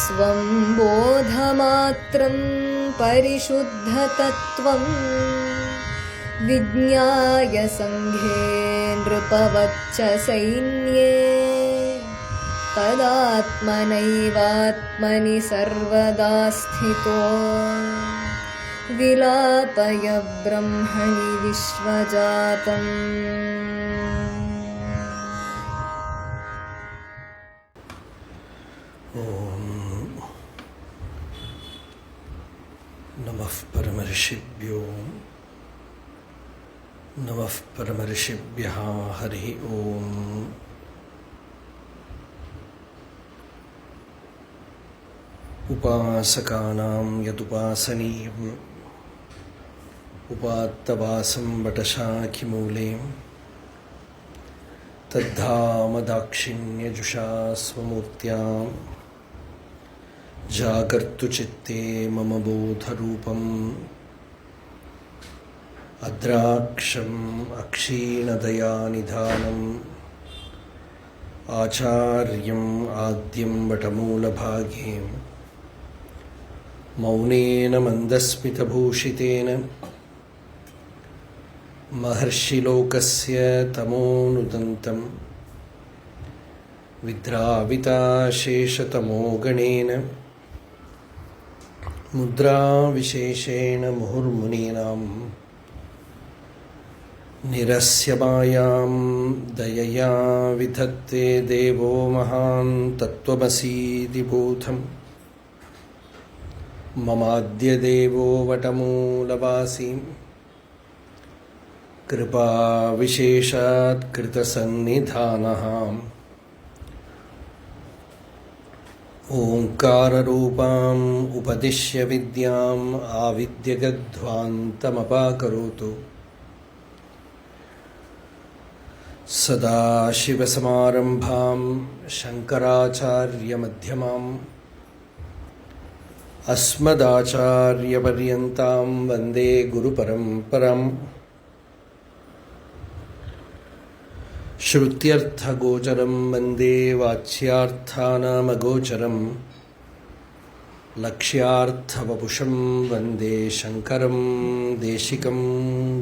स्वं बोधमात्रं परिशुद्धतत्त्वं विज्ञाय सङ्घे नृपवच्च सैन्ये तदात्मनैवात्मनि सर्वदा स्थितो विलापय ब्रह्मणि विश्वजातम्। नमः परमर्षिभ्यो नमः परमर्षिभ्यः हरिः ओम्। उपासकानां यदुपासनीयम् उपात्तवासं वटशाखिमूले तद्धाम दाक्षिण्यजुषा स्वमूर्त्यां जागर्तु चित्ते मम बोधरूपम् अद्राक्षम् अक्षीणदयानिधानम् आचार्यम् आद्यं वटमूलभागे मौनेन मन्दस्मितभूषितेन महर्षिलोकस्य तमोनुदन्तं विद्राविताशेषतमोगणेन मुद्राविशेषेण मुहुर्मुनीनां निरस्यमायां दयया विधत्ते देवो महान् तत्त्वमसीति बोधम् ममाद्यदेवो वटमूलवासी कृपाविशेषात् कृतसन्निधानः ओङ्काररूपाम् उपदिश्य विद्याम् आविद्यगध्वान्तमपाकरोतु सदाशिवसमारम्भां शङ्कराचार्यमध्यमाम् अस्मदाचार्यपर्यन्तां वन्दे गुरुपरम्पराम्। श्रुत्यर्थगोचरं वन्दे वाच्यार्थानामगोचरम् लक्ष्यार्थवपुषं वन्दे शङ्करं देशिकं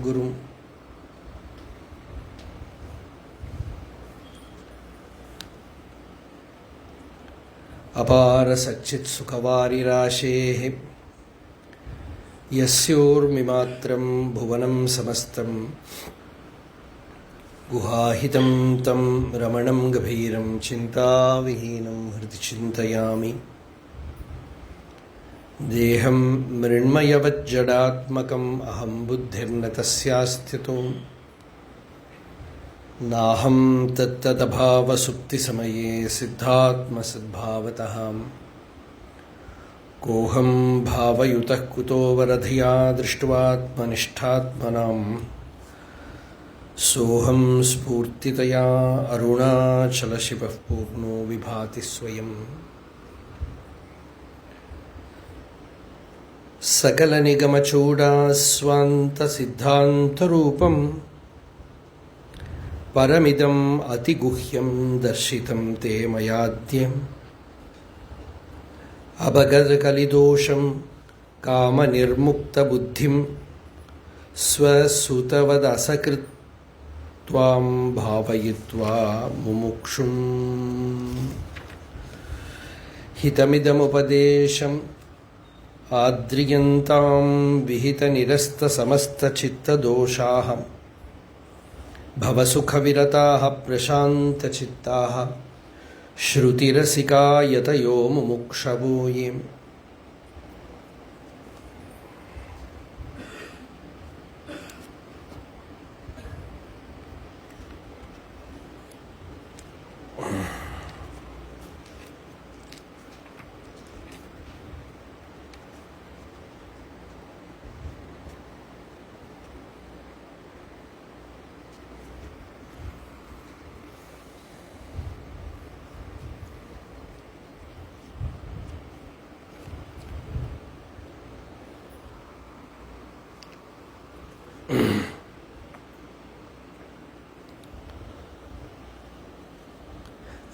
गुरुम्। अपार सच्चित्सुखवारिराशेः यस्योर्मिमात्रं भुवनं समस्तं गुहाहितं तं रमणं गभीरं चिन्ताविहीनं हृदि चिन्तयामि। देहं मृण्मयवज्जडात्मकम् अहं बुद्धिर्न तस्यास्त्यतो नाहं तत्तदभावसुप्तिसमये सिद्धात्मसद्भावतः कोऽहं भावयुतः कुतो वरधिया दृष्ट्वात्मनिष्ठात्मनां सोऽहं स्फूर्तितया अरुणाचलशिवः पूर्णो विभाति स्वयं। सकलनिगमचूडास्वान्तसिद्धान्तरूपं परमिदम् अतिगुह्यं दर्शितं ते मयाद्य अभगतकलिदोषं कामनिर्मुक्तबुद्धिं स्वसुतवदसकृत्वां भावयित्वा मुमुक्षुम् हितमिदमुपदेशम् आद्रियन्तां विहितनिरस्तसमस्तचित्तदोषाः भवसुखविरताः प्रशान्तचित्ताः श्रुतिरसिका यतयो मुमुक्षवो ये।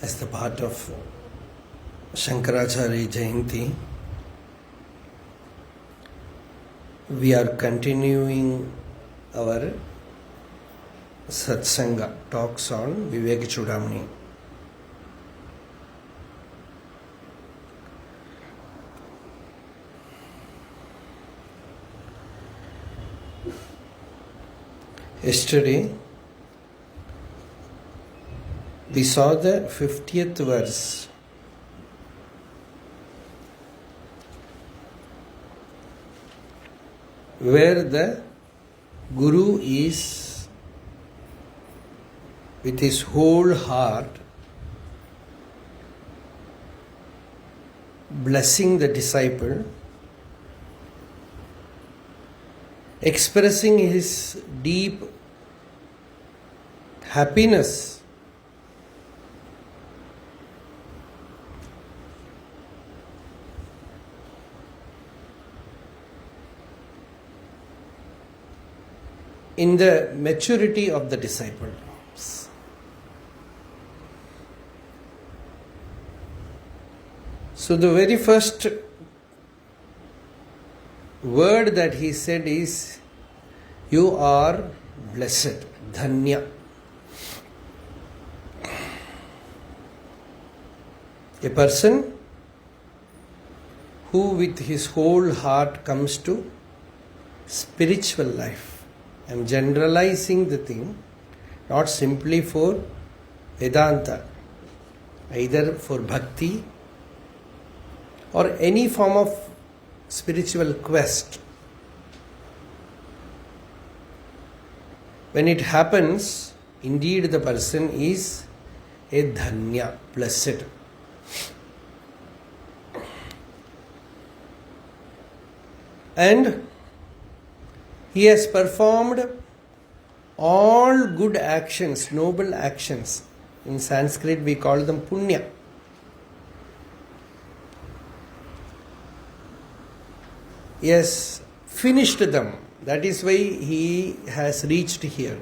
As the part of Shankaracharya Jayanti. We are continuing our Satsanga talks on Vivekachudamani. Yesterday we saw the 50th verse. Where the Guru is with his whole heart blessing the disciple, expressing his deep happiness in the maturity of the disciple. So the very first word that he said is, you are blessed, dhanya. A person who with his whole heart comes to spiritual life. I am generalizing the thing, not simply for Vedanta, either for bhakti or any form of spiritual quest. When it happens, indeed the person is a dhanya, blessed. And he has performed all good actions, noble actions. In Sanskrit we call them punya. He has finished them. That is why he has reached here.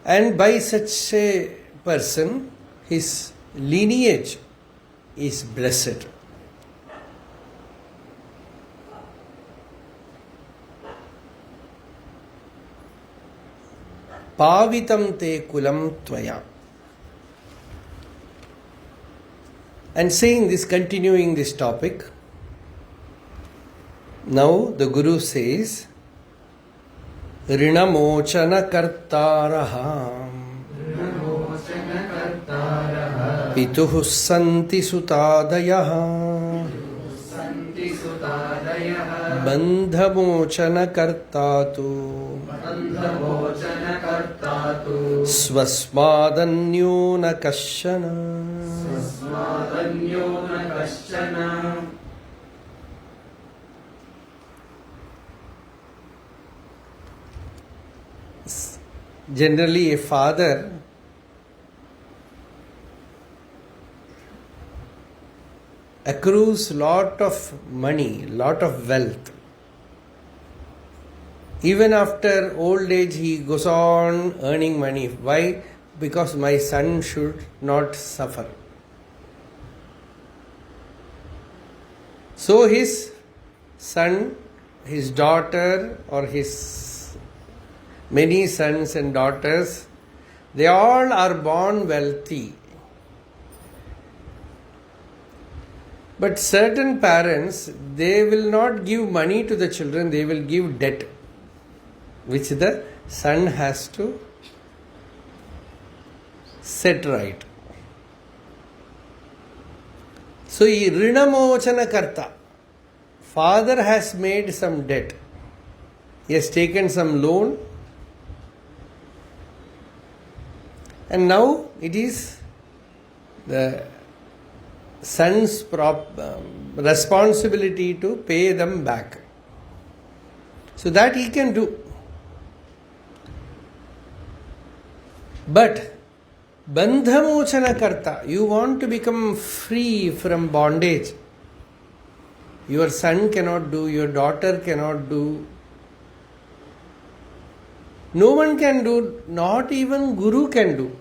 And by such a person, his lineage is blessed. Pavitam te kulam tvaya. And saying this, continuing this topic, now the Guru says, Rinamochana kartaraha Pituhu santi sutadayaha Bandhamochana kartatu Swasmadanyona kashana. Generally, a father accrues lot of money, lot of wealth. Even after old age, he goes on earning money. Why? Because my son should not suffer. So his son, his daughter, or his many sons and daughters, they all are born wealthy. But certain parents, they will not give money to the children, they will give debt, which the son has to set right. So, Rinamochana Karta, father has made some debt. He has taken some loan, and now it is the son's responsibility to pay them back. So that he can do. But Bandhamochana Karta, you want to become free from bondage. Your son cannot do, your daughter cannot do. No one can do, not even Guru can do.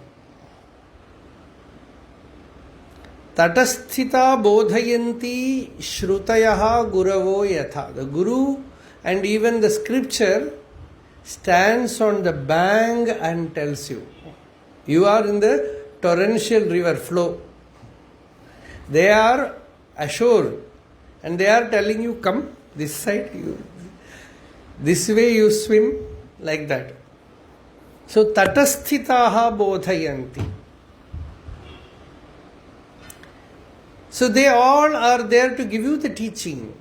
Tatasthita bodhayanti shrutayaha guravo yatha. The Guru and even the scripture stands on the bank and tells you. You are in the torrential river flow. They are assured and they are telling you, come this side, this way you swim, like that. So tatasthitaha bodhayanti. So they all are there to give you the teaching.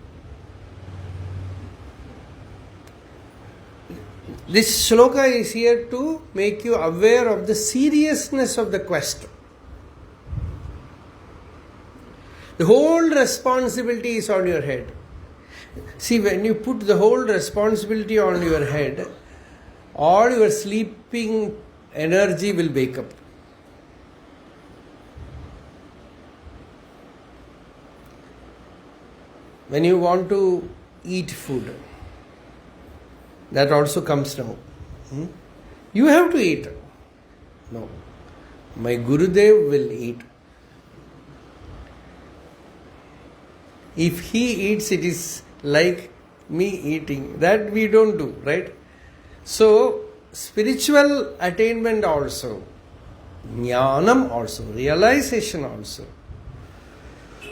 This shloka is here to make you aware of the seriousness of the quest. The whole responsibility is on your head. See, when you put the whole responsibility on your head, all your sleeping energy will wake up. When you want to eat food, that also comes now. You have to eat. No. My Gurudev will eat. If he eats, it is like me eating. That we don't do, right? So, spiritual attainment also, jnanam also, realization also.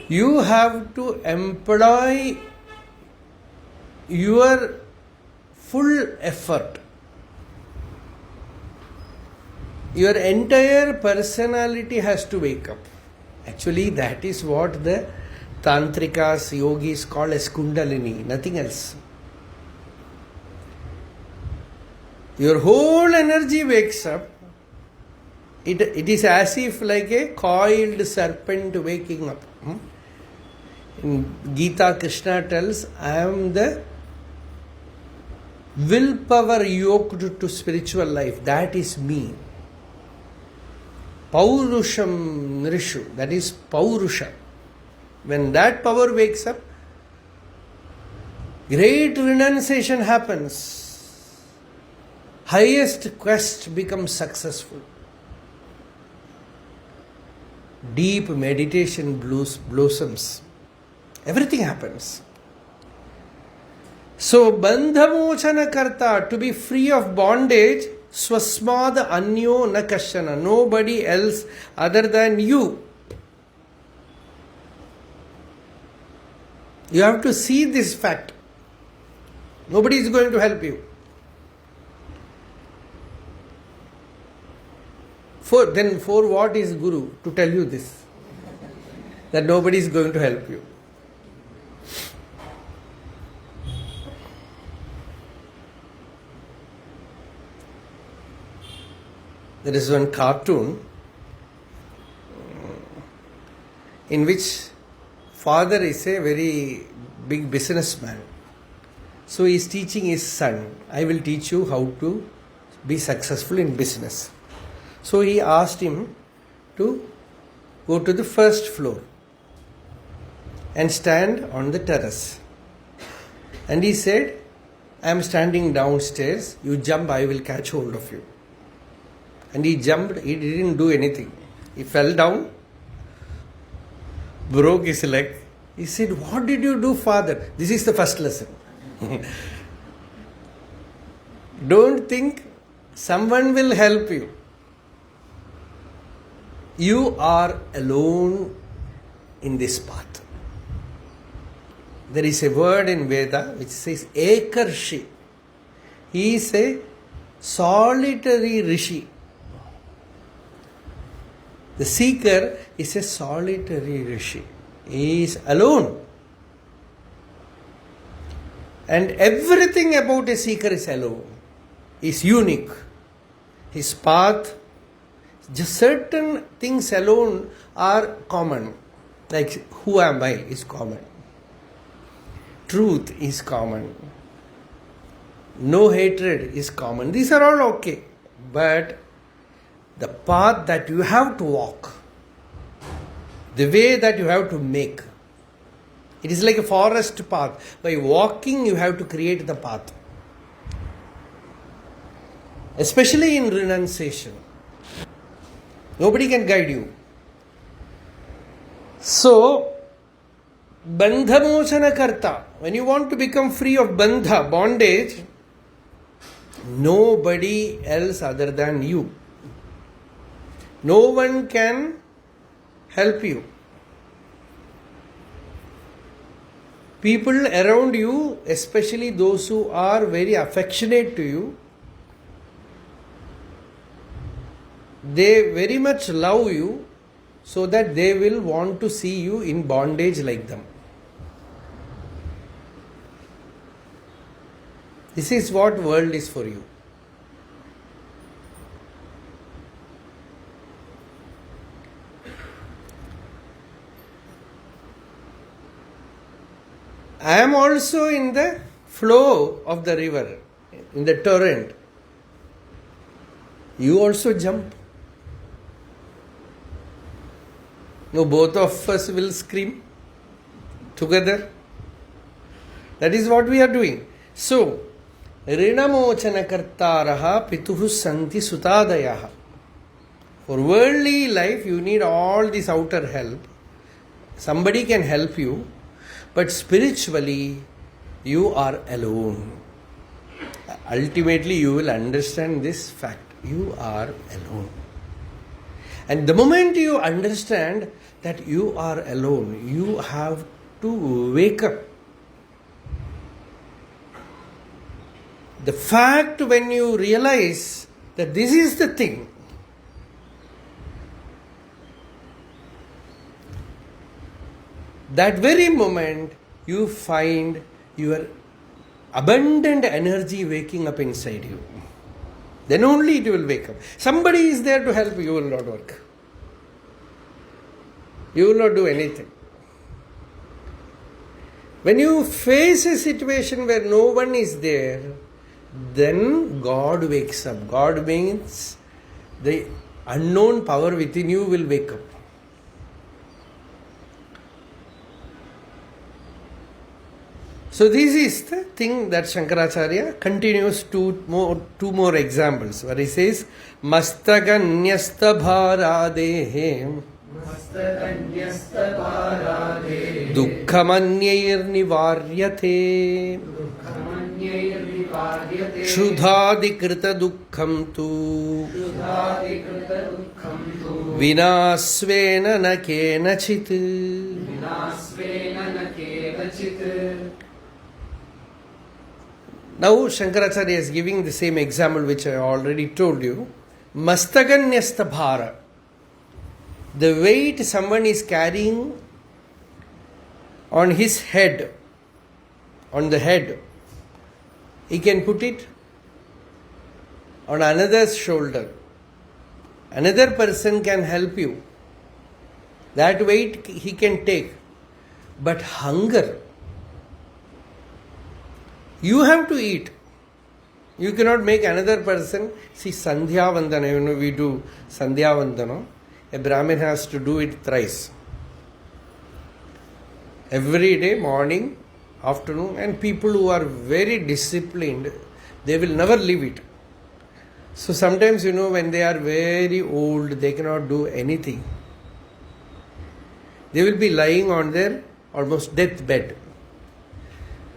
You have to employ your full effort. Your entire personality has to wake up. Actually, that is what the Tantrikas, yogis call as Kundalini, nothing else. Your whole energy wakes up. It is as if like a coiled serpent waking up. In Gita, Krishna tells, I am the willpower yoked to spiritual life. That is me. Paurusham Nrishu. That is Paurusha. When that power wakes up, great renunciation happens. Highest quest becomes successful. Deep meditation blossoms. Everything happens. So, bandhamochana karta, to be free of bondage, swasmad anyo na kashana, nobody else other than you. You have to see this fact. Nobody is going to help you. For what is Guru? To tell you this. That nobody is going to help you. There is one cartoon in which father is a very big businessman. So he is teaching his son, I will teach you how to be successful in business. So he asked him to go to the first floor and stand on the terrace. And he said, I am standing downstairs, you jump, I will catch hold of you. And he jumped, he didn't do anything. He fell down, broke his leg. He said, what did you do, father? This is the first lesson. Don't think someone will help you. You are alone in this path. There is a word in Veda which says Ekarshi. He is a solitary rishi. The seeker is a solitary rishi. He is alone. And everything about a seeker is alone. Is unique. His path, just certain things alone are common. Like who am I is common. Truth is common. No hatred is common. These are all okay. But the path that you have to walk, the way that you have to make, it is like a forest path. By walking, you have to create the path. especially in renunciation. Nobody can guide you. So, bandha mochana karta. When you want to become free of bandha, bondage, nobody else other than you. No one can help you. People around you, especially those who are very affectionate to you, they very much love you so that they will want to see you in bondage like them. This is what world is for you. I am also in the flow of the river, in the torrent. You also jump. No, both of us will scream together. That is what we are doing. So, Rinamochana kartaraha pituhu santi sutadayaha. For worldly life, you need all this outer help. Somebody can help you, but spiritually, you are alone. Ultimately, you will understand this fact. You are alone. And the moment you understand that you are alone, you have to wake up. The fact when you realize that this is the thing, that very moment you find your abundant energy waking up inside you. Then only it will wake up. Somebody is there to help you, you will not work. You will not do anything. When you face a situation where no one is there, then God wakes up. God means the unknown power within you will wake up. So this is the thing that Shankaracharya continues two more examples where he says Mastaganyasta bharadehe Dukkhamanyair nivaryate Shrudhadikrita dukkham tu Vinasvena na kenachit. Now Shankaracharya is giving the same example which I already told you. Mastaganyasta bhara. The weight someone is carrying on his head, on the head, he can put it on another's shoulder. Another person can help you. That weight he can take. But hunger, you have to eat. You cannot make another person. See, Sandhya Vandana, we do Sandhya Vandana. A Brahmin has to do it thrice. Every day, morning, afternoon, and people who are very disciplined, they will never leave it. So sometimes, when they are very old, they cannot do anything. They will be lying on their almost deathbed.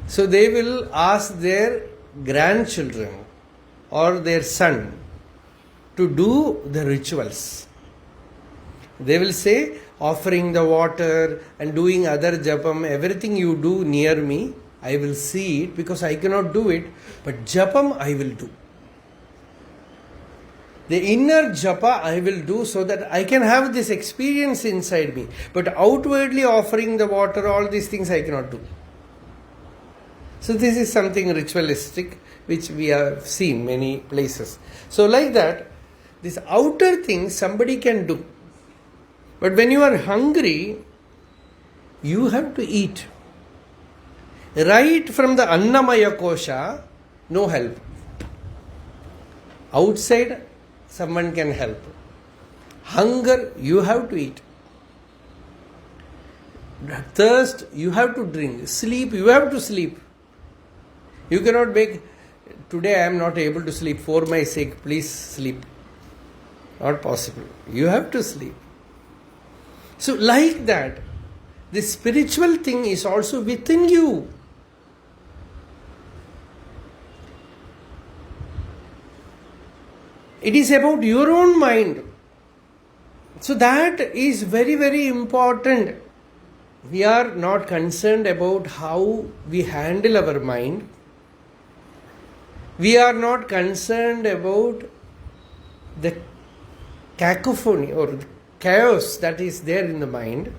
So they will ask their grandchildren or their son to do the rituals. They will say, offering the water and doing other japam, everything you do near me, I will see it because I cannot do it, but japam I will do. The inner japa I will do so that I can have this experience inside me. But outwardly offering the water, all these things I cannot do. So this is something ritualistic which we have seen many places. So like that, this outer thing somebody can do. But when you are hungry, you have to eat. Right from the Annamaya Kosha, no help. Outside, someone can help. Hunger, you have to eat. Thirst, you have to drink. Sleep, you have to sleep. You cannot make today I am not able to sleep, for my sake, please sleep. Not possible. You have to sleep. So, like that, the spiritual thing is also within you. It is about your own mind. So that is very, very important. We are not concerned about how we handle our mind. We are not concerned about the cacophony or the chaos that is there in the mind.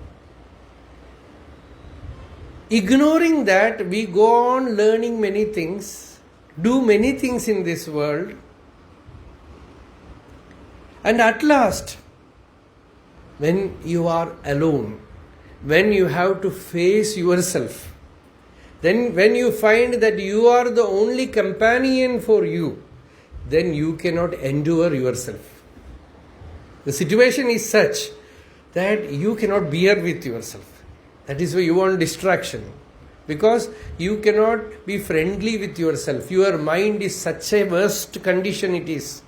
Ignoring that, we go on learning many things, do many things in this world, and at last, when you are alone, when you have to face yourself, then when you find that you are the only companion for you, then you cannot endure yourself. The situation is such that you cannot bear with yourself. That is why you want distraction. Because you cannot be friendly with yourself. Your mind is such a worst condition it is.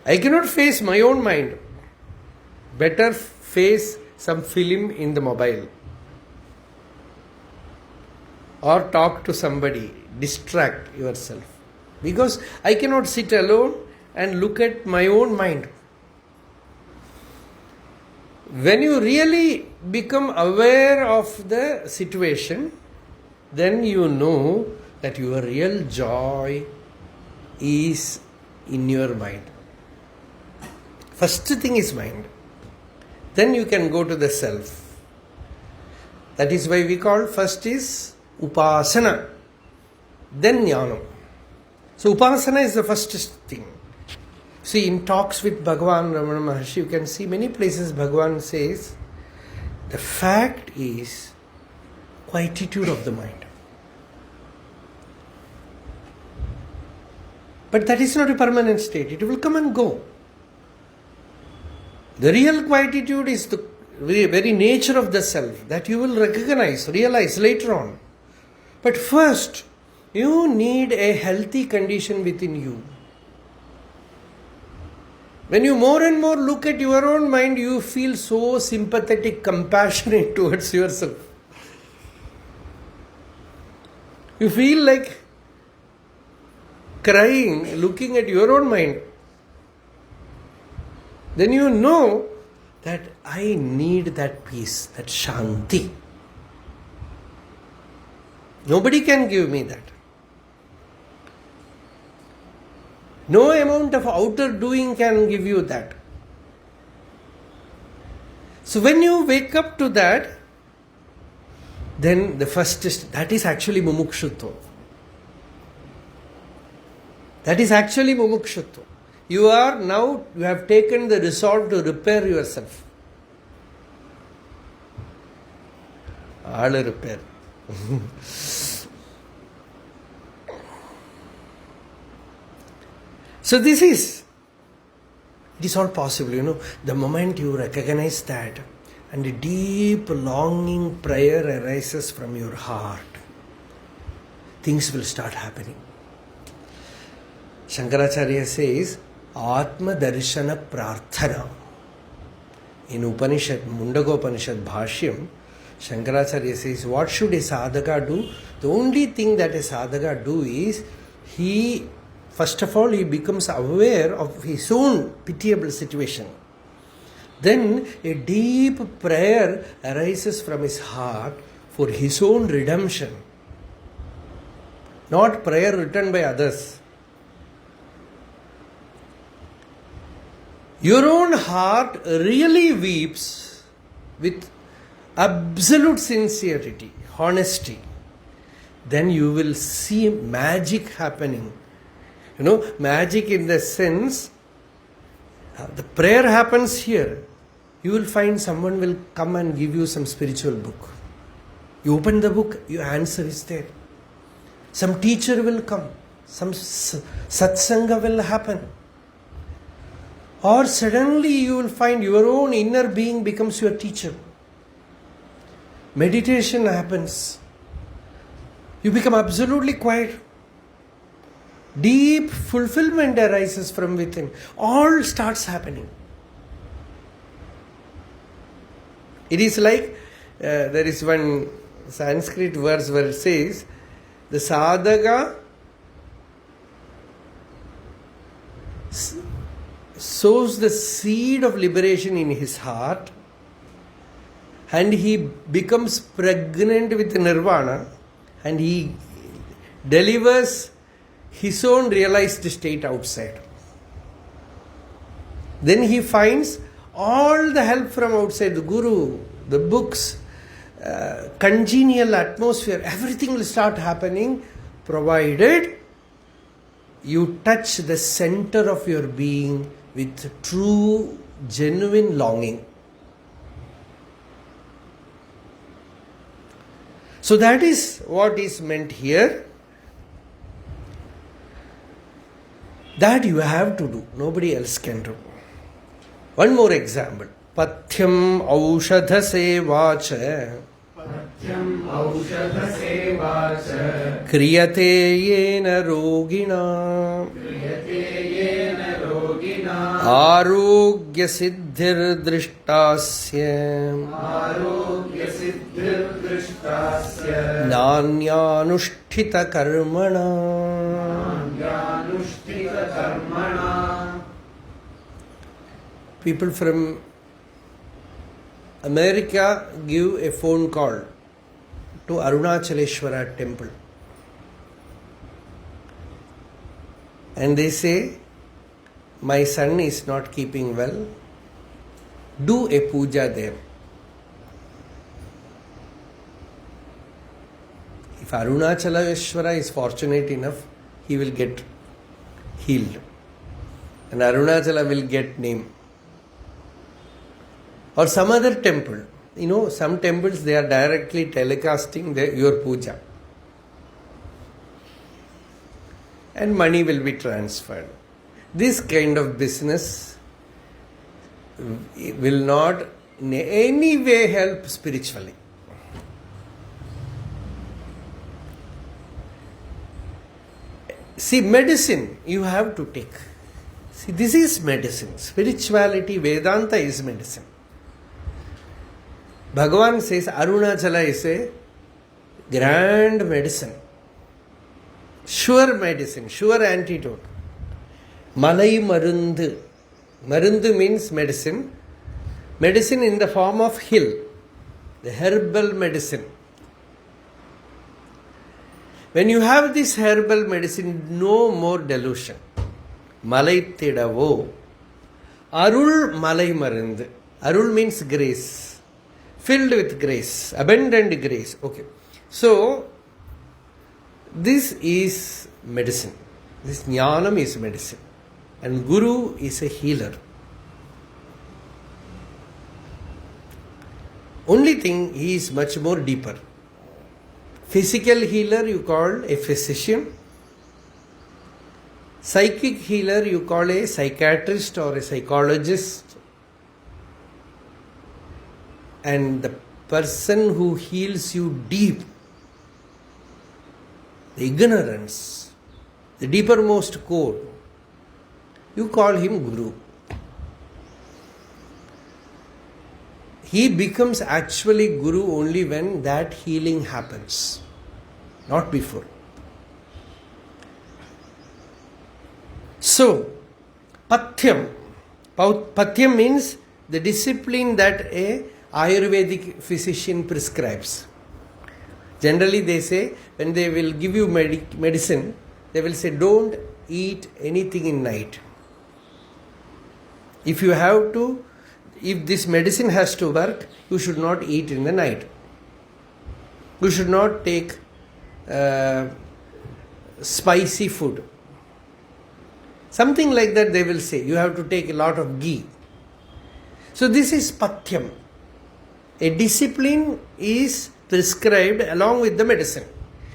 I cannot face my own mind. Better face some film in the mobile. Or talk to somebody. Distract yourself. Because I cannot sit alone and look at my own mind. When you really become aware of the situation, then you know that your real joy is in your mind. First thing is mind. Then you can go to the self. That is why we call first is upasana, then jnanam. So upasana is the first thing. See, in talks with Bhagavan Ramana Maharshi, you can see many places Bhagavan says, the fact is quietude of the mind. But that is not a permanent state. It will come and go. The real quietude is the very nature of the self that you will realize later on. But first, you need a healthy condition within you. When you more and more look at your own mind, you feel so sympathetic, compassionate towards yourself. You feel like crying, looking at your own mind. Then you know that I need that peace, that shanti. Nobody can give me that. No amount of outer doing can give you that. So when you wake up to that, then the first is, that is actually mumukshutva. That is actually mumukshutva. You have taken the resolve to repair yourself. All repair. So it is all possible, the moment you recognize that and a deep longing prayer arises from your heart, things will start happening. Shankaracharya says, Atma Darshana Prarthana. In Upanishad, Mundagopanishad Bhashyam, Shankaracharya says, what should a sadhaka do? The only thing that a sadhaka do is, first of all, he becomes aware of his own pitiable situation. Then a deep prayer arises from his heart for his own redemption. Not prayer written by others. Your own heart really weeps with absolute sincerity, honesty. Then you will see magic happening. Magic in the sense, the prayer happens here. You will find someone will come and give you some spiritual book. You open the book, your answer is there. Some teacher will come. Some satsanga will happen. Or suddenly you will find your own inner being becomes your teacher. Meditation happens. You become absolutely quiet. Deep fulfillment arises from within. All starts happening. It is like, there is one Sanskrit verse where it says, the sadhaka sows the seed of liberation in his heart, and he becomes pregnant with nirvana, and he delivers his own realized state outside. Then he finds all the help from outside, the guru, the books, congenial atmosphere, everything will start happening, provided you touch the center of your being with true, genuine longing. So that is what is meant here. That you have to do. Nobody else can do. One more example. Pathyam aushadha sevacha kriyate yena rogina arogya siddhir drishtasya nānyanuṣṭhita karmana. People from America give a phone call to Arunachaleshwara temple, and they say, my son is not keeping well, do a puja there. If Arunachaleshwara is fortunate enough, he will get healed, and Arunachala will get name. Or some other temple. You know, some temples, they are directly telecasting your puja. And money will be transferred. This kind of business will not in any way help spiritually. See, medicine you have to take. See, this is medicine. Spirituality, Vedanta is medicine. Bhagavan says Arunachala is a grand medicine, sure medicine, sure antidote. Malai marundu. Marundu means medicine. Medicine in the form of hill, the herbal medicine. When you have this herbal medicine, no more delusion. Malai tidavo. Arul malai marundu. Arul means grace. Filled with grace, abundant grace. Okay. So, this is medicine. This jnanam is medicine. And Guru is a healer. Only thing, he is much more deeper. Physical healer you call a physician. Psychic healer you call a psychiatrist or a psychologist. And the person who heals you deep, the ignorance, the deepermost core, you call him Guru. He becomes actually Guru only when that healing happens, not before. So, Pathyam. Pathyam means the discipline that a Ayurvedic physician prescribes. Generally they say, when they will give you medicine, they will say, don't eat anything in night. If this medicine has to work, you should not eat in the night. You should not take spicy food. Something like that they will say. You have to take a lot of ghee. So this is Pathyam. A discipline is prescribed along with the medicine.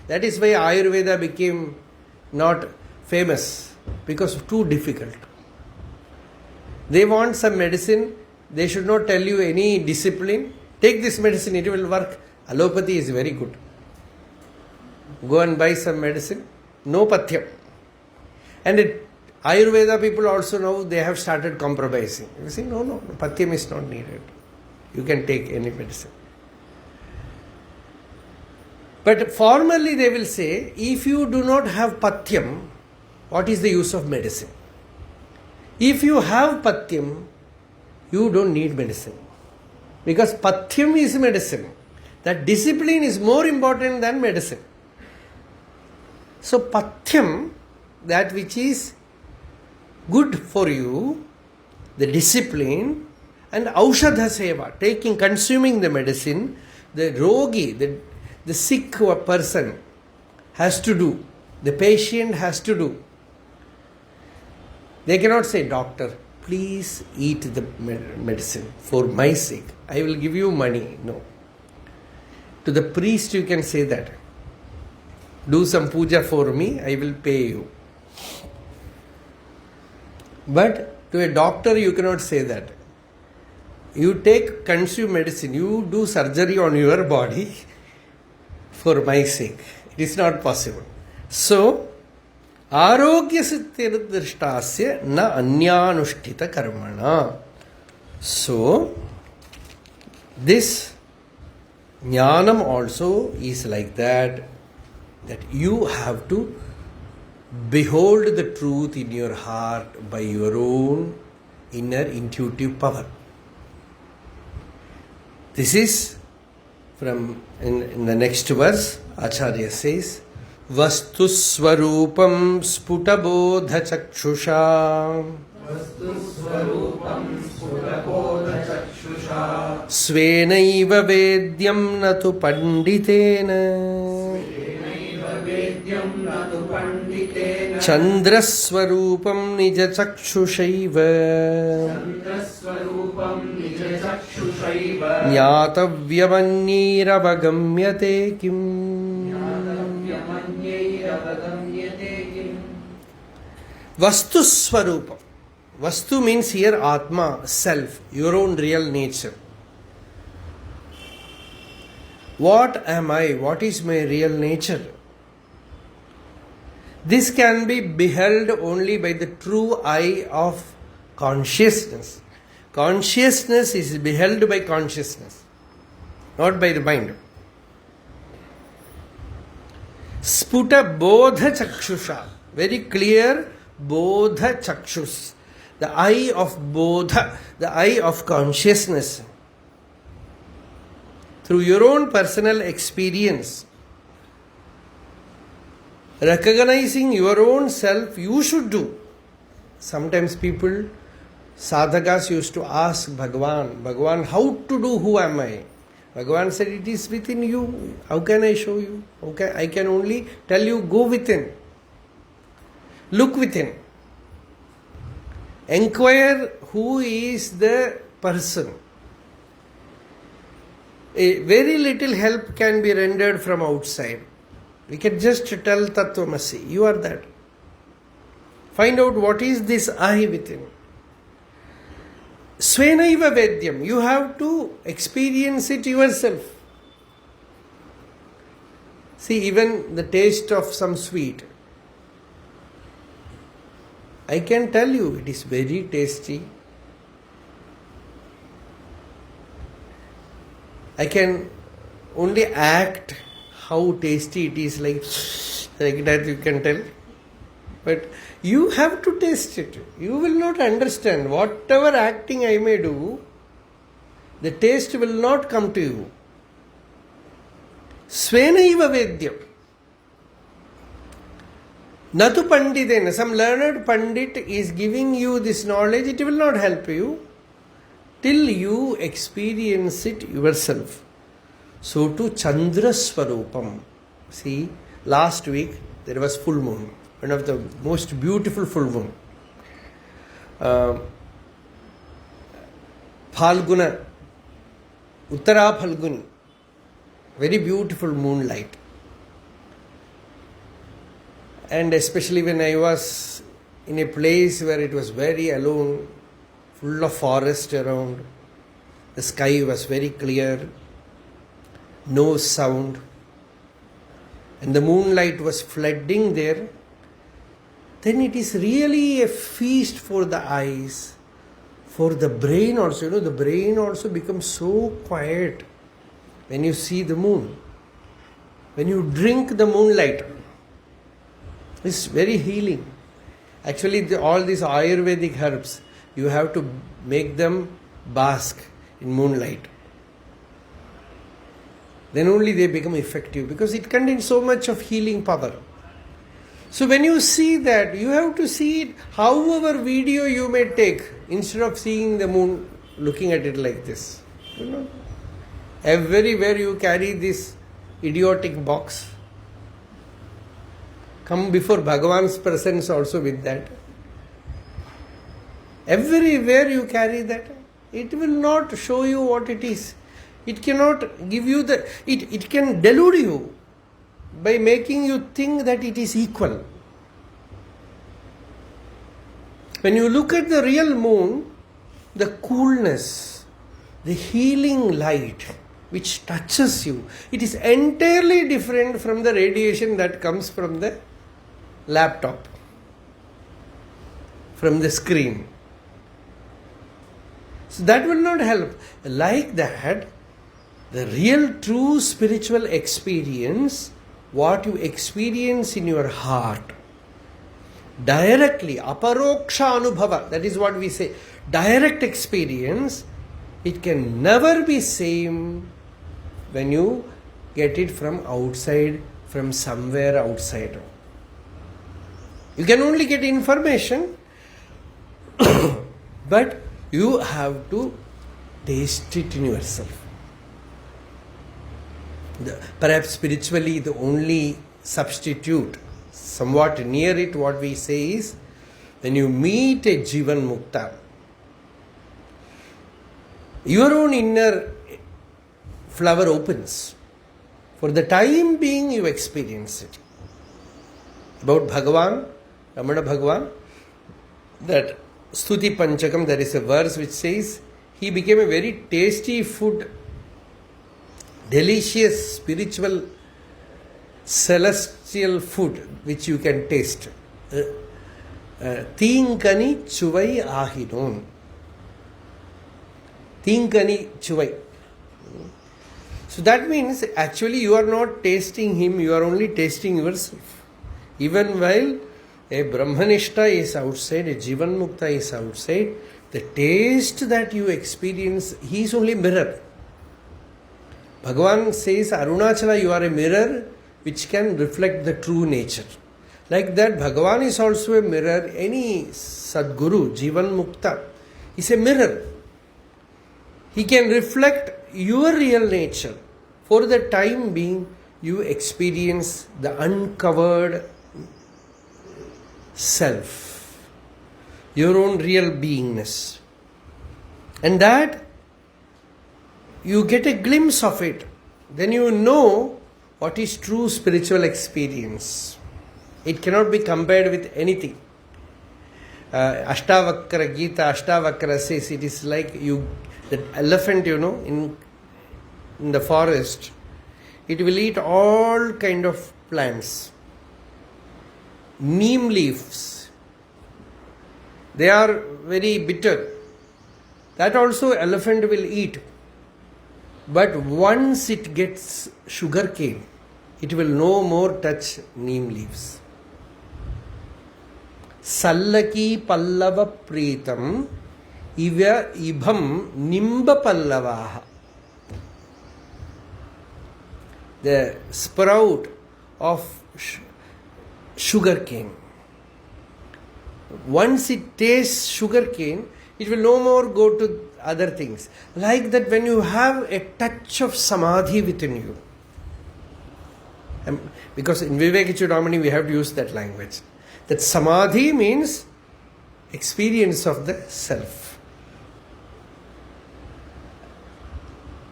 That is why Ayurveda became not famous, because too difficult. They want some medicine, they should not tell you any discipline. Take this medicine, it will work. Allopathy is very good. Go and buy some medicine. No pathyam. And Ayurveda people also now they have started compromising. You say, no, pathyam is not needed. You can take any medicine. But formally they will say, if you do not have pathyam, what is the use of medicine? If you have pathyam, you don't need medicine. Because pathyam is medicine. That discipline is more important than medicine. So pathyam, that which is good for you, the discipline, and aushadha seva, consuming the medicine, the rogi, the sick person has to do, the patient has to do. They cannot say, doctor, please eat the medicine for my sake. I will give you money. No. To the priest you can say that. Do some puja for me, I will pay you. But to a doctor you cannot say that. You consume medicine, you do surgery on your body for my sake. It is not possible. So, arogya siddhirdrashtasya na anyanushtita karmana. So, this jnanam also is like that you have to behold the truth in your heart by your own inner intuitive power. This is from in the next verse, Acharya says, Vastu swarupam sputabodha chakshusha Svenaiva vedyam natu panditena Chandraswarupam nija chakshushaiva Nyatavyamanyiravagamyate kim Vastu swarupam. Vastu means here Atma, self, your own real nature. What am I? What is my real nature? This can be beheld only by the true eye of consciousness. Consciousness is beheld by consciousness, not by the mind. Sputa bodha chakshusha. Very clear bodha chakshus. The eye of bodha, the eye of consciousness. Through your own personal experience, recognizing your own self, you should do. Sometimes people, sadhakas used to ask Bhagavan, how to do, who am I? Bhagavan said, it is within you. How can I show you? Okay, I can only tell you, go within. Look within. Enquire who is the person. A very little help can be rendered from outside. We can just tell Tattvamasi, you are that. Find out what is this I within. Svenaiva vedyam, you have to experience it yourself. See, even the taste of some sweet. I can tell you, it is very tasty. I can only act how tasty it is, like that you can tell. But you have to taste it. You will not understand. Whatever acting I may do, the taste will not come to you. Svenaiva vedyam. Natu panditena. Some learned pandit is giving you this knowledge. It will not help you till you experience it yourself. So to Chandra Swarupam. See, last week there was full moon. One of the most beautiful full moon. Phalguna, Uttara Phalguni. Very beautiful moonlight. And especially when I was in a place where it was very alone, full of forest around, the sky was very clear, no sound. and the moonlight was flooding there, then it is really a feast for the eyes, for the brain also. The brain also becomes so quiet when you see the moon. When you drink the moonlight, it's very healing. Actually, all these Ayurvedic herbs, you have to make them bask in moonlight. Then only they become effective, because it contains so much of healing power. So when you see that, you have to see it however video you may take, instead of seeing the moon, looking at it like this. Everywhere you carry this idiotic box. Come before Bhagavan's presence also with that. Everywhere you carry that, it will not show you what it is. It cannot give you it can delude you by making you think that it is equal. When you look at the real moon, the coolness, the healing light which touches you, it is entirely different from the radiation that comes from the laptop, from the screen. So that will not help. Like that, the real true spiritual experience, what you experience in your heart, directly, aparoksha anubhava, that is what we say, direct experience, it can never be same when you get it from outside, from somewhere outside. You can only get information, but you have to taste it in yourself. Perhaps spiritually the only substitute, somewhat near it, what we say is, when you meet a Jivan Mukta, your own inner flower opens. For the time being you experience it. About Bhagavan, Ramana Bhagavan, that Stuti Panchakam, there is a verse which says, he became a very tasty food, delicious, spiritual, celestial food which you can taste. Tinkani chuvai ahinon. Tinkani chuvai. So that means actually you are not tasting him, you are only tasting yourself. Even while a Brahmanishta is outside, a Jivan Mukta is outside, the taste that you experience, he is only mirror. Bhagavan says, Arunachala, you are a mirror which can reflect the true nature. Like that, Bhagavan is also a mirror. Any Sadguru, Jivan Mukta, is a mirror. He can reflect your real nature. For the time being, you experience the uncovered self, your own real beingness. And that you get a glimpse of it. Then you know what is true spiritual experience. It cannot be compared with anything. Ashtavakra Gita, Ashtavakra says it is like that elephant, in the forest, it will eat all kind of plants. Neem leaves, they are very bitter. That also elephant will eat. But once it gets sugar cane, it will no more touch neem leaves. Sallaki pallava pritam iva ibham nimba pallavaha. The sprout of sugar cane. Once it tastes sugar cane, it will no more go to other things. Like that, when you have a touch of samadhi within you, because in Vivekachudamani we have to use that language, that samadhi means experience of the self,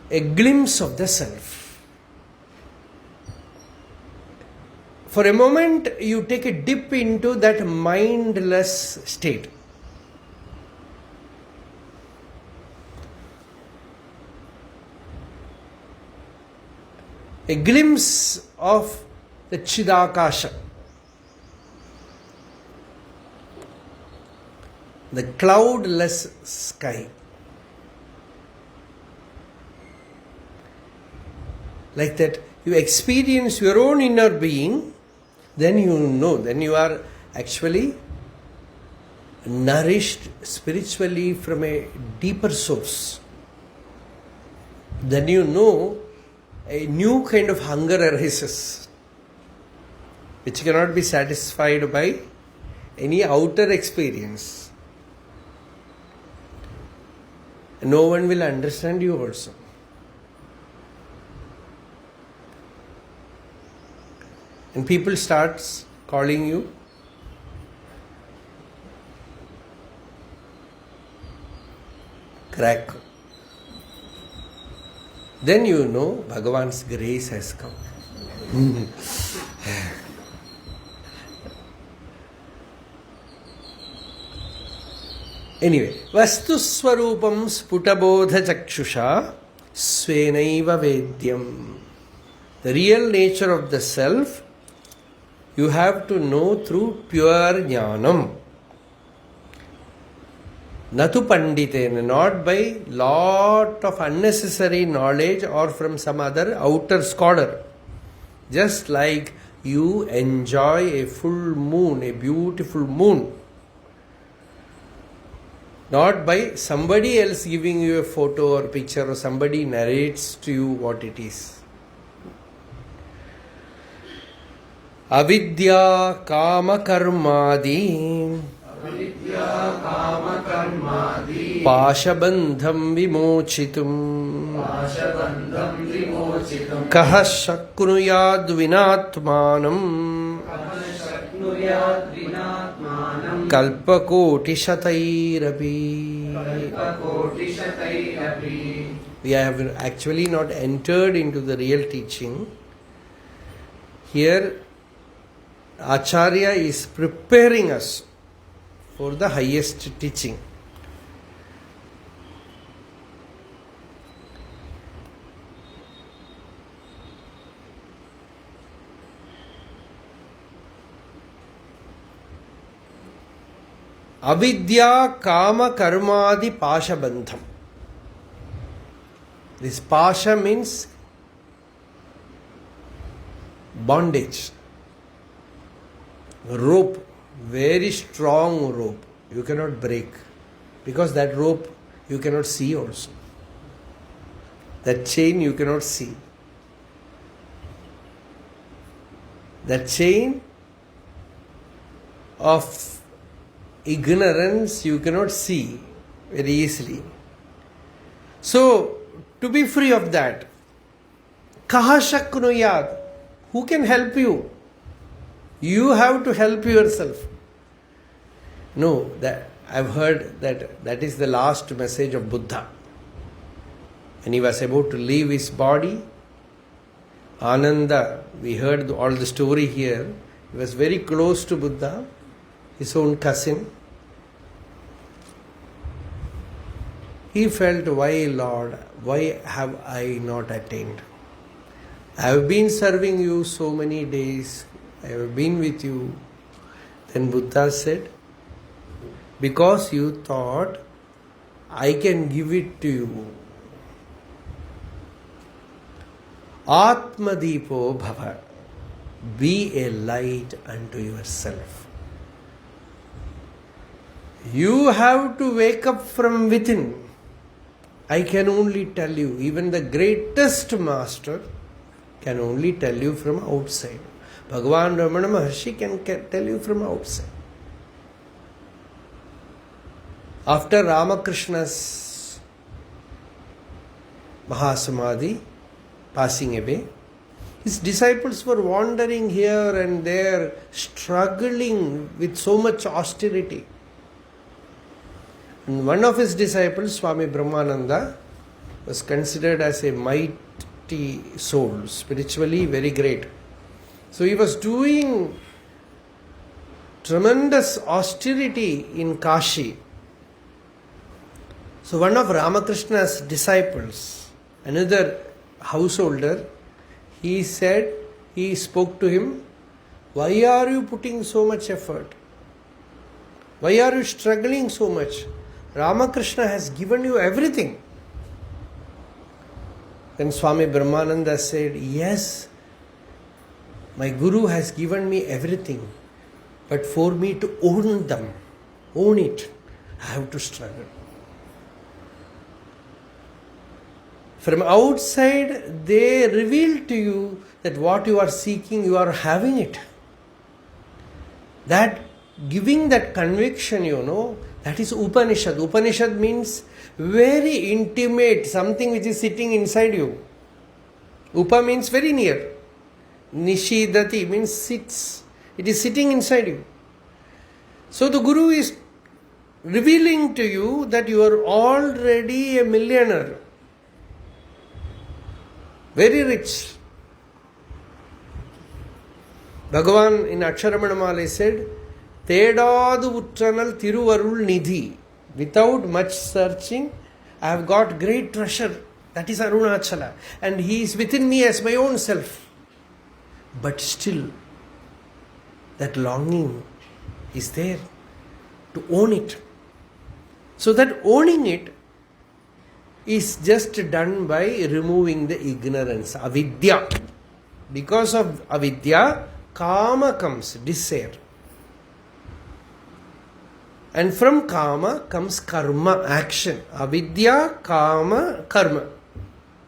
a glimpse of the self. For a moment you take a dip into that mindless state. A glimpse of the Chidakasha, the cloudless sky. Like that, you experience your own inner being, then you know, then you are actually nourished spiritually from a deeper source. Then you know a new kind of hunger arises, which cannot be satisfied by any outer experience. No one will understand you also. And people starts calling you crack. Then you know Bhagavan's grace has come. Anyway, Vastu Swarupam Sputabodha Chakshusha Svenaiva Vedyam. The real nature of the self you have to know through pure jnanam. Natu panditena, not by lot of unnecessary knowledge or from some other outer scholar. Just like you enjoy a full moon, a beautiful moon. Not by somebody else giving you a photo or picture or somebody narrates to you what it is. Avidya kama karmadi pashabandham vimochitum kaha shaknuyad vinatmanam kalpakoti shatairapi. We have actually not entered into the real teaching. Here Acharya is preparing us for the highest teaching. Avidya kama karmadi pashabandham. This pasha means bondage. Rope, very strong rope. You cannot break. Because that rope you cannot see also. That chain you cannot see. That chain of ignorance you cannot see very easily. So, to be free of that, kaha shaknuyad, who can help you? You have to help yourself. No, that I've heard that is the last message of Buddha. When he was about to leave his body, Ananda, we heard all the story here, he was very close to Buddha, his own cousin. He felt, why Lord, why have I not attained? I have been serving you so many days, I have been with you. Then Buddha said, because you thought I can give it to you. Atmadipo bhava. Be a light unto yourself. You have to wake up from within. I can only tell you, even the greatest master can only tell you from outside. Bhagavan Ramana Maharshi can tell you from outside. After Ramakrishna's Mahasamadhi, passing away, his disciples were wandering here and there, struggling with so much austerity. And one of his disciples, Swami Brahmananda, was considered as a mighty soul, spiritually very great. So he was doing tremendous austerity in Kashi. So one of Ramakrishna's disciples, another householder, he said, he spoke to him, why are you putting so much effort? Why are you struggling so much? Ramakrishna has given you everything. Then Swami Brahmananda said, yes, my Guru has given me everything, but for me to own them, own it, I have to struggle. From outside, they reveal to you that what you are seeking, you are having it. That giving that conviction, that is Upanishad. Upanishad means very intimate, something which is sitting inside you. Upa means very near. Nishidati means sits. It is sitting inside you. So the Guru is revealing to you that you are already a millionaire. Very rich. Bhagavan in Aksharamanamala said, Tedadu Uttranal Tiruvarul Nidhi. Without much searching, I have got great treasure. That is Arunachala. And he is within me as my own self. But still, that longing is there to own it. So that owning it is just done by removing the ignorance, avidya. Because of avidya, kama comes, desire. And from kama comes karma, action. Avidya, kama, karma.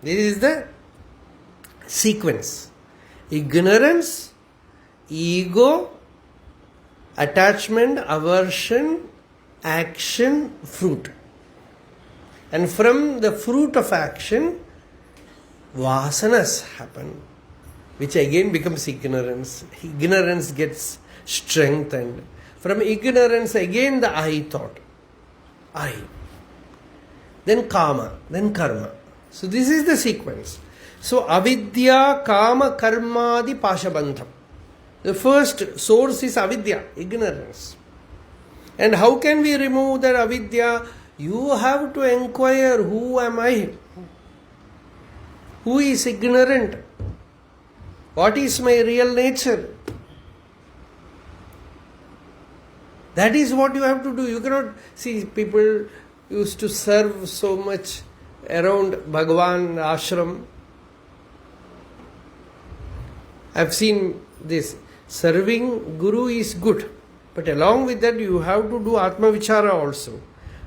This is the sequence. Ignorance, ego, attachment, aversion, action, fruit. And from the fruit of action, vasanas happen, which again becomes ignorance. Ignorance gets strengthened. From ignorance, again the I thought. I. Then kama, then karma. So this is the sequence. So avidya, kama, karmadi, pashabandham. The first source is avidya, ignorance. And how can we remove that avidya? You have to inquire, who am I? Who is ignorant? What is my real nature? That is what you have to do. You cannot see people used to serve so much around Bhagavan ashram. I have seen this. Serving Guru is good, but along with that you have to do Atma Vichara also.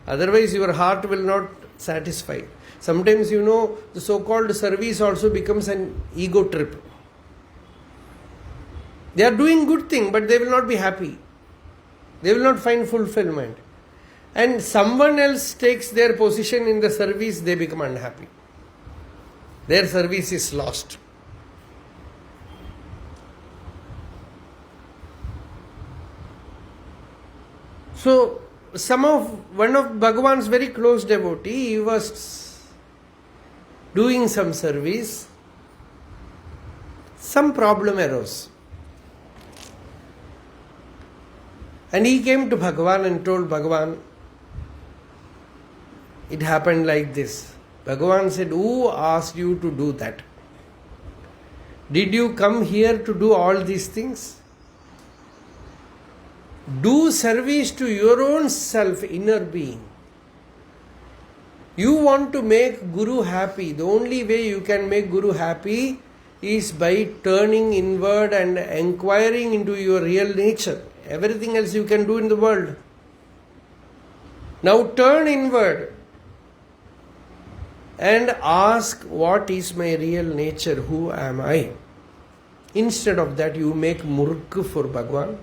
Otherwise your heart will not satisfy. Sometimes the so-called service also becomes an ego trip. They are doing good thing, but they will not be happy. They will not find fulfillment. And someone else takes their position in the service, they become unhappy. Their service is lost. So, one of Bhagavan's very close devotee, he was doing some service. Some problem arose. And he came to Bhagavan and told Bhagavan, it happened like this. Bhagavan said, who asked you to do that? Did you come here to do all these things? Do service to your own self, inner being. You want to make Guru happy. The only way you can make Guru happy is by turning inward and inquiring into your real nature. Everything else you can do in the world. Now turn inward and ask, what is my real nature? Who am I? Instead of that, you make murk for Bhagavan.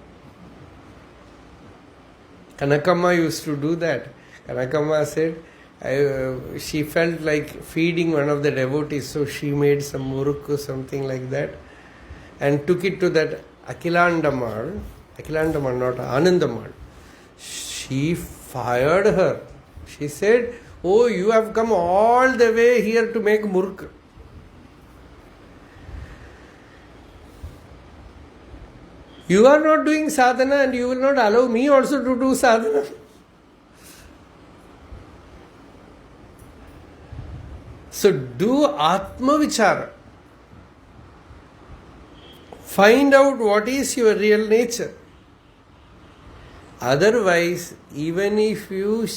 Kanakamma used to do that. Kanakamma said, she felt like feeding one of the devotees, so she made some muruk, something like that, and took it to that Akilandamal, not Anandamal. She fired her. She said, oh, you have come all the way here to make muruk. You are not doing sadhana and you will not allow me also to do sadhana. So do Atma Vichara. Find out what is your real nature. Otherwise, even if you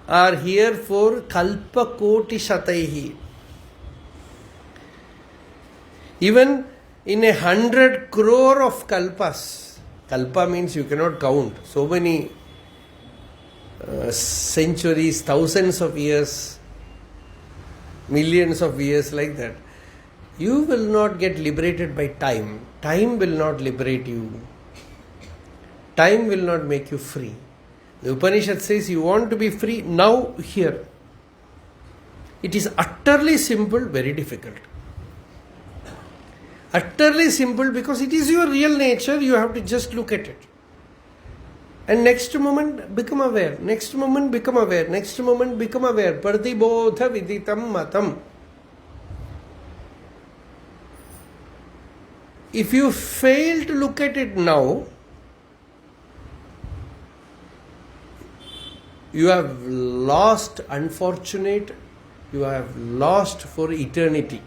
are here for kalpa koti shataihi, even in 100 crore of kalpas, kalpa means you cannot count, so many centuries, thousands of years, millions of years, like that, you will not get liberated by time. Time will not liberate you. Time will not make you free. The Upanishad says you want to be free now, here. It is utterly simple, very difficult. Utterly simple because it is your real nature, you have to just look at it. And next moment become aware, next moment become aware, next moment become aware. Pratibodha viditam matam. If you fail to look at it now, you have lost, unfortunate, you have lost for eternity.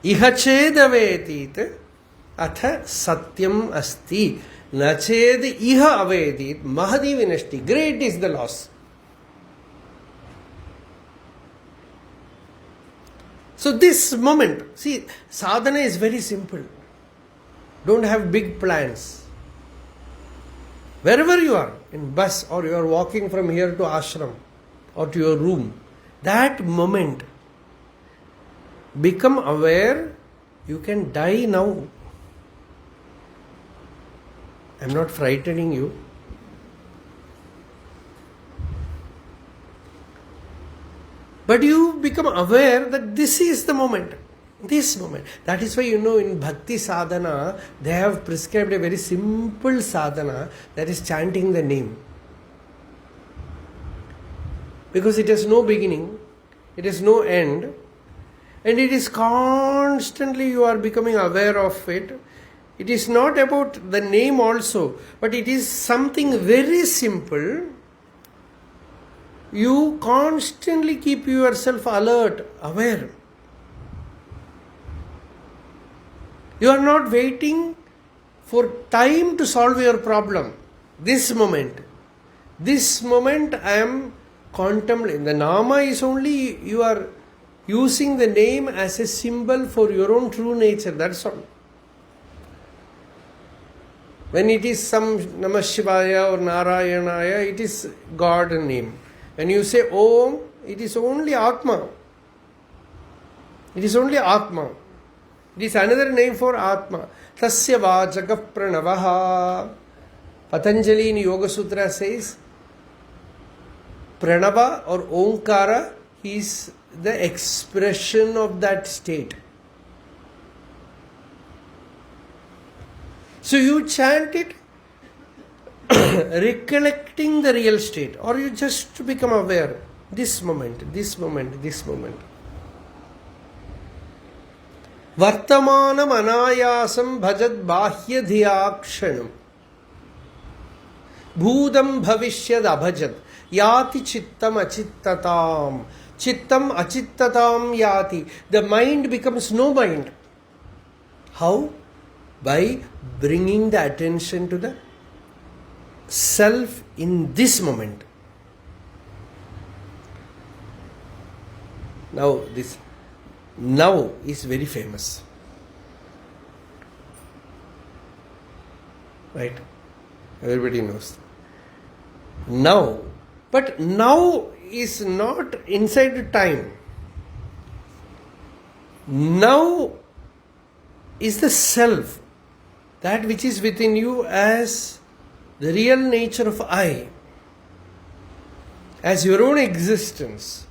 Iha chedavetit atha satyam asti nached iha avedit mahadi vinashti. Great is the loss. So this moment, see, sadhana is very simple. Don't have big plans. Wherever you are, in bus or you are walking from here to ashram or to your room, that moment, become aware you can die now. I am not frightening you. But you become aware that this is the moment. This moment. That is why in Bhakti Sadhana, they have prescribed a very simple sadhana, that is chanting the name. Because it has no beginning, it has no end, and it is constantly you are becoming aware of it. It is not about the name also, but it is something very simple. You constantly keep yourself alert, aware. You are not waiting for time to solve your problem. This moment I am contemplating. The nama is only you are using the name as a symbol for your own true nature. That's all. When it is some Namah Shivaya or Narayanaya, it is God name. When you say Om, it is only Atma. It is only Atma. It is another name for Atma. Tasya vachaka pranavaha. Patanjali in Yoga Sutra says, Pranava or Omkara is the expression of that state. So you chant it recollecting the real state, or you just become aware. This moment. Vartamanam anayasam bhajad bahya dhiyakshanam. Bhudam bhavishyad abhajad. Yati chittam achittatam. Chittam achittatam yati. The mind becomes no mind. How? By bringing the attention to the self in this moment. Now this now is very famous. Right? Everybody knows. Now. But now is not inside time. Now is the self. That which is within you as the real nature of I. As your own existence.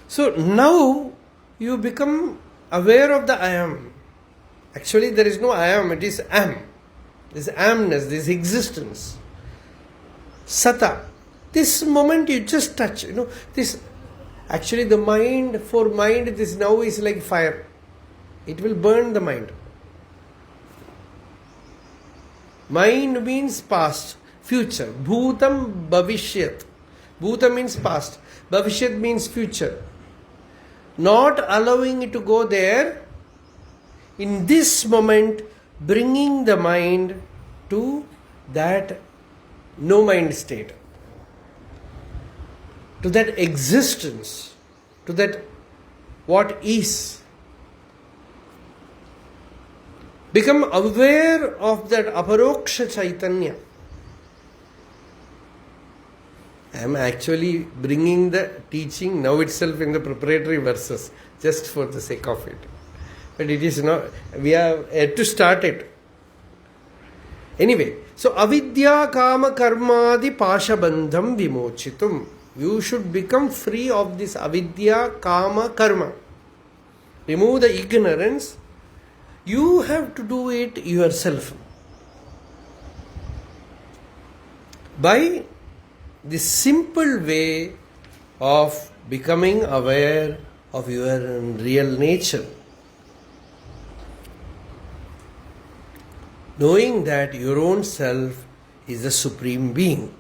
So now you become aware of the I am. Actually there is no I am, it is am. This amness, this existence. Sata. This moment you just touch. This actually the mind, for mind this now is like fire. It will burn the mind. Mind means past, future. Bhutam bhavishyat. Bhuta means past. Bhavishyat means future. Not allowing it to go there, in this moment, bringing the mind to that no mind state, to that existence, to that what is. Become aware of that aparoksha chaitanya. I am actually bringing the teaching now itself in the preparatory verses, just for the sake of it. But it is not, we have yet to start it. Anyway, so avidya kama karmadi pashabandham vimochitum. You should become free of this avidya kama karma. Remove the ignorance. You have to do it yourself. By the simple way of becoming aware of your real nature. Knowing that your own self is the supreme being.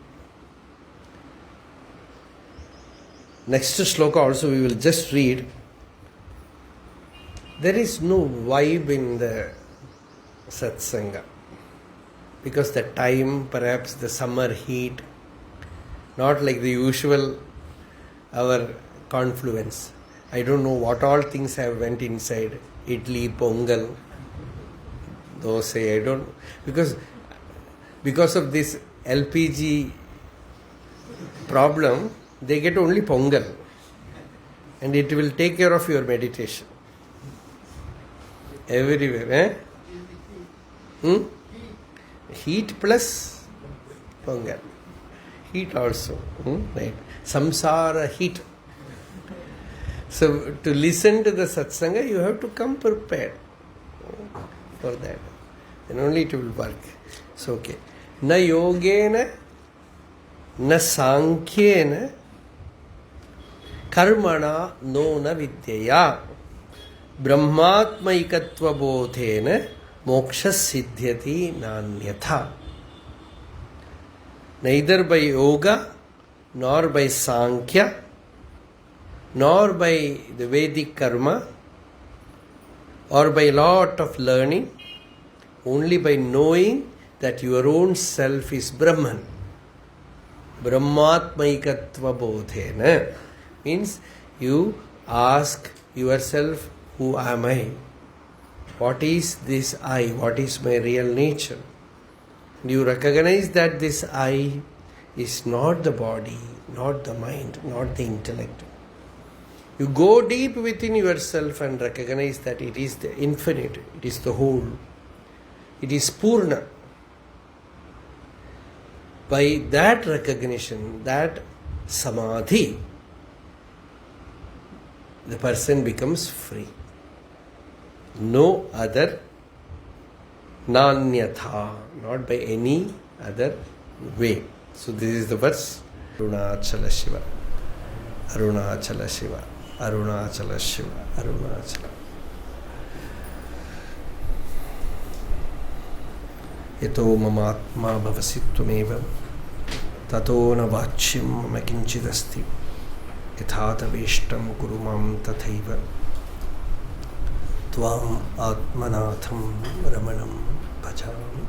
Next sloka also we will just read. There is no vibe in the satsanga. Because the time, perhaps the summer heat, not like the usual our confluence. I don't know what all things have went inside. Idli, pongal, dosa, I don't know. Because of this LPG problem, they get only pongal. And it will take care of your meditation. Everywhere, Heat plus pongal. Heat also, right? Samsara heat. So to listen to the satsanga, you have to come prepared for that. Then only it will work. So okay. Na yogena, na sankhyena, karmana no na vidyaya, brahmatmaikatva bodhena, moksha siddhyati nanyatha. Neither by yoga, nor by sankhya, nor by the Vedic karma, or by lot of learning, only by knowing that your own self is Brahman. Brahmatmaikatva bodhena means you ask yourself, who am I? What is this I? What is my real nature? You recognize that this I is not the body, not the mind, not the intellect. You go deep within yourself and recognize that it is the infinite, it is the whole, it is Purna. By that recognition, that samadhi, the person becomes free. No other nanyatha, not by any other way. So this is the verse. Arunachala Shiva, Arunachala Shiva, Arunachala Shiva, Arunachala. Yato mamatma bhavasittvameva tato na vachyam mama kinchidasti yathata veshtam guru mam tathaiva tvam atmanatham ramanam bhajami.